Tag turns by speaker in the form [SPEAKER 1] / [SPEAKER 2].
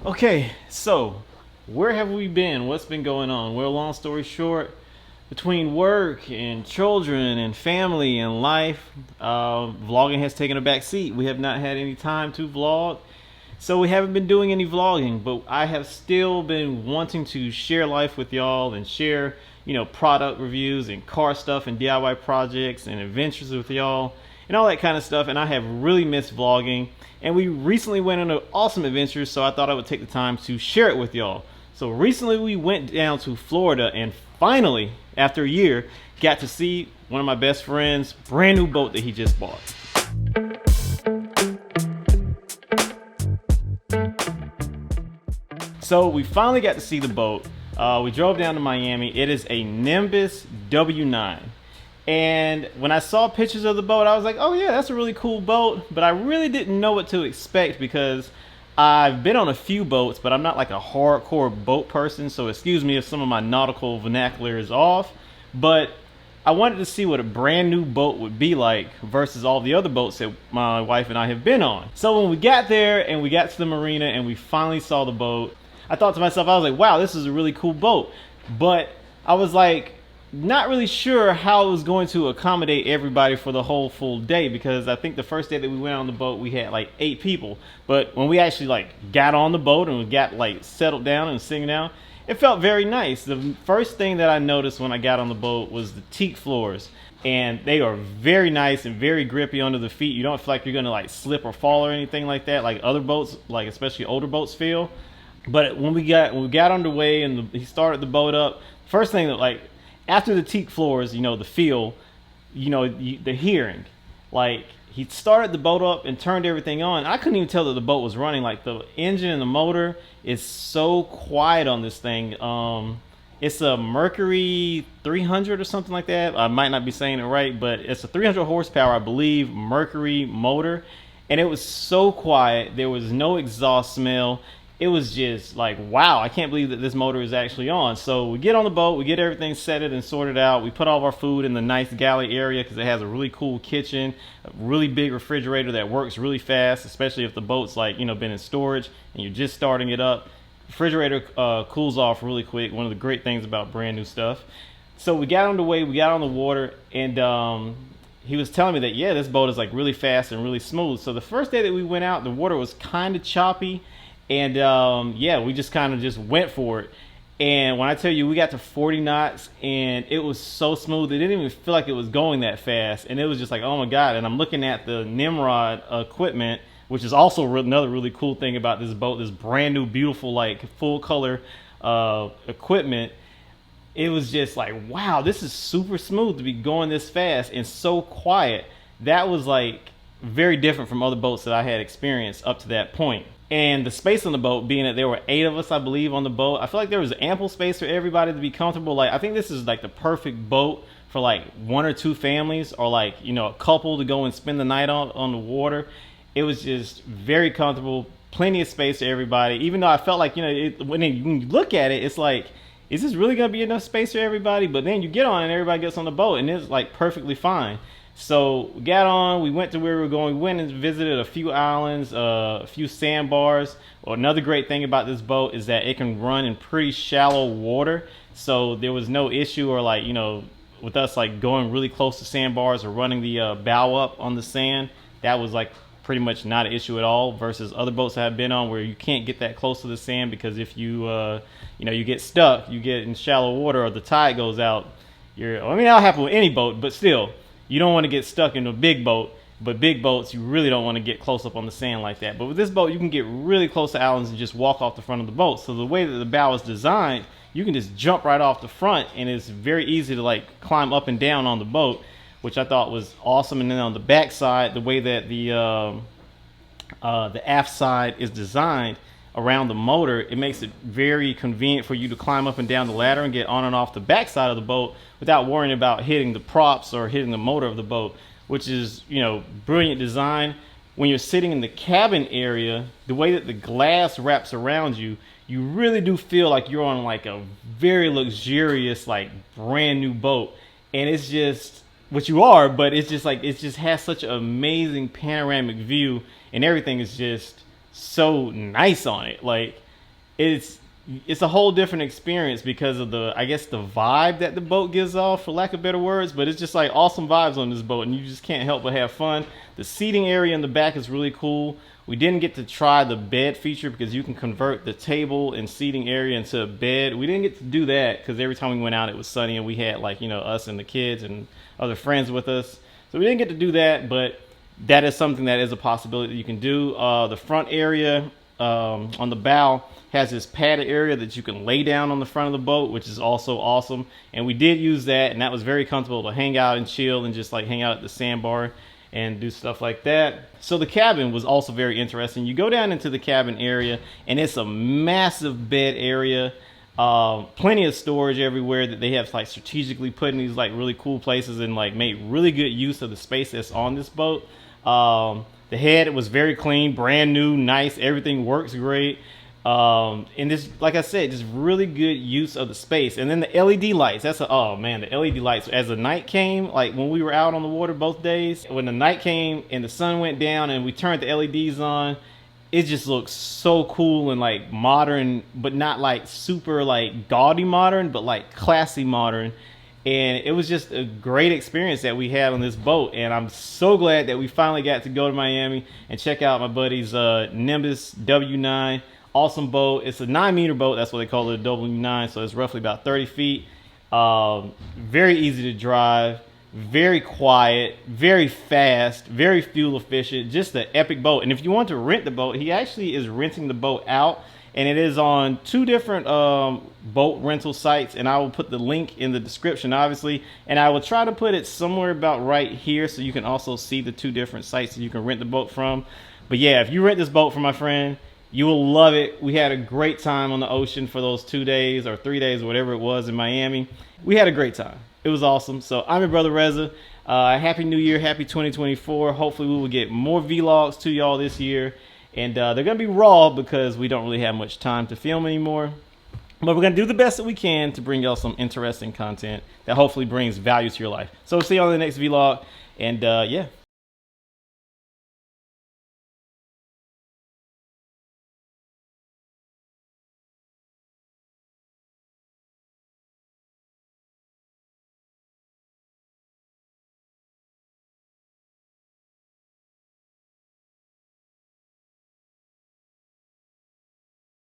[SPEAKER 1] Okay, so where have we been? What's been going on? Well, long story short, between work and children and family and life, vlogging has taken a back seat. We have not had any time to vlog, so we haven't been doing any vlogging, but I have still been wanting to share life with y'all and share, product reviews and car stuff and DIY projects and adventures with y'all and all that kind of stuff. And I have really missed vlogging. And we recently went on an awesome adventure, so I thought I would take the time to share it with y'all. So recently we went down to Florida and finally, after a year, got to see one of my best friends' brand new boat that he just bought. So we finally got to see the boat. We drove down to Miami. It is a Nimbus W9. And when I saw pictures of the boat, I was like, oh yeah, that's a really cool boat. But I really didn't know what to expect because I've been on a few boats, but I'm not like a hardcore boat person. So excuse me if some of my nautical vernacular is off. But I wanted to see what a brand new boat would be like versus all the other boats that my wife and I have been on. So when we got there and we got to the marina and we finally saw the boat, I thought to myself, I was like, wow, this is a really cool boat. But I was like, not really sure how it was going to accommodate everybody for the whole full day, because I think the first day that we went on the boat we had like 8 people, but when we actually like got on the boat and we got like settled down and sitting down, it felt very nice. The first thing that I noticed when I got on the boat was the teak floors, and they are very nice and very grippy under the feet. You don't feel like you're gonna like slip or fall or anything like that, like other boats, like especially older boats feel. But when we got underway and he started the boat up, first thing that like after the teak floors, the feel, the hearing, like he started the boat up and turned everything on. I couldn't even tell that the boat was running. Like the engine and the motor is so quiet on this thing. It's a Mercury 300 or something like that. I might not be saying it right, but it's a 300 horsepower, I believe, Mercury motor. And it was so quiet. There was no exhaust smell. It was just like, wow, I can't believe that this motor is actually on. So we get on the boat, we get everything setted and sorted out. We put all of our food in the nice galley area because it has a really cool kitchen, a really big refrigerator that works really fast, especially if the boat's like, been in storage and you're just starting it up. Refrigerator cools off really quick. One of the great things about brand new stuff. So we got underway, we got on the water, and he was telling me that, yeah, this boat is like really fast and really smooth. So the first day that we went out, the water was kind of choppy. And yeah, we just kind of just went for it. And when I tell you, we got to 40 knots and it was so smooth, it didn't even feel like it was going that fast. And it was just like, oh my God. And I'm looking at the Nimrod equipment, which is also another really cool thing about this boat, this brand new, beautiful, like full color equipment. It was just like, wow, this is super smooth to be going this fast and so quiet. That was like very different from other boats that I had experienced up to that point. And the space on the boat, being that there were 8 of us, I believe, on the boat, I feel like there was ample space for everybody to be comfortable. Like, I think this is like the perfect boat for like 1 or 2 families, or like, a couple to go and spend the night on the water. It was just very comfortable, plenty of space for everybody. Even though I felt like, when you look at it, it's like, is this really going to be enough space for everybody? But then you get on and everybody gets on the boat and it's like perfectly fine. So we got on, we went to where we were going, we went and visited a few islands, a few sandbars. Another great thing about this boat is that it can run in pretty shallow water. So there was no issue or like, with us like going really close to sandbars or running the bow up on the sand. That was like pretty much not an issue at all versus other boats that I've been on where you can't get that close to the sand because if you, you get stuck, you get in shallow water or the tide goes out. That'll happen with any boat, but still. You don't want to get stuck in a big boat, but big boats, you really don't want to get close up on the sand like that. But with this boat, you can get really close to islands and just walk off the front of the boat. So the way that the bow is designed, you can just jump right off the front, and it's very easy to like climb up and down on the boat, which I thought was awesome. And then on the back side, the way that the aft side is designed around the motor, it makes it very convenient for you to climb up and down the ladder and get on and off the back side of the boat without worrying about hitting the props or hitting the motor of the boat, which is, brilliant design. When you're sitting in the cabin area, the way that the glass wraps around you, you really do feel like you're on like a very luxurious, like brand new boat. And it's just what you are, but it's just like, it just has such an amazing panoramic view and everything is just so nice on it. Like it's a whole different experience because of the, I guess, the vibe that the boat gives off, for lack of better words. But it's just like awesome vibes on this boat, and you just can't help but have fun. The seating area in the back is really cool. We didn't get to try the bed feature because you can convert the table and seating area into a bed. We didn't get to do that because every time we went out it was sunny, and we had, like, you know, us and the kids and other friends with us, so we didn't get to do that. But that is something that is a possibility that you can do. The front area on the bow has this padded area that you can lay down on the front of the boat, which is also awesome. And we did use that, and that was very comfortable to hang out and chill and just like hang out at the sandbar and do stuff like that. So the cabin was also very interesting. You go down into the cabin area, and it's a massive bed area. Plenty of storage everywhere that they have like strategically put in these like really cool places, and like made really good use of the space that's on this boat. The head was very clean, brand new, nice. Everything works great. And this, like I said, just really good use of the space. And then the LED lights, oh man, the LED lights, as the night came, like when we were out on the water both days, when the night came and the sun went down and we turned the LEDs on, it just looks so cool and like modern, but not like super like gaudy modern, but like classy modern. And it was just a great experience that we had on this boat. And I'm so glad that we finally got to go to Miami and check out my buddy's Nimbus W9. Awesome boat. It's a 9-meter boat. That's what they call it, a W9. So it's roughly about 30 feet. Very easy to drive. Very quiet. Very fast. Very fuel efficient. Just an epic boat. And if you want to rent the boat, he actually is renting the boat out. And it is on 2 different boat rental sites, and I will put the link in the description, obviously, and I will try to put it somewhere about right here so you can also see the 2 different sites that you can rent the boat from. But yeah, if you rent this boat from my friend, you will love it. We had a great time on the ocean for those 2 days or 3 days, whatever it was, in Miami. We had a great time. It was awesome. So I'm your brother Reza. Happy New Year, happy 2024. Hopefully we will get more vlogs to y'all this year. And they're going to be raw because we don't really have much time to film anymore. But we're going to do the best that we can to bring y'all some interesting content that hopefully brings value to your life. So see you on the next vlog. And yeah.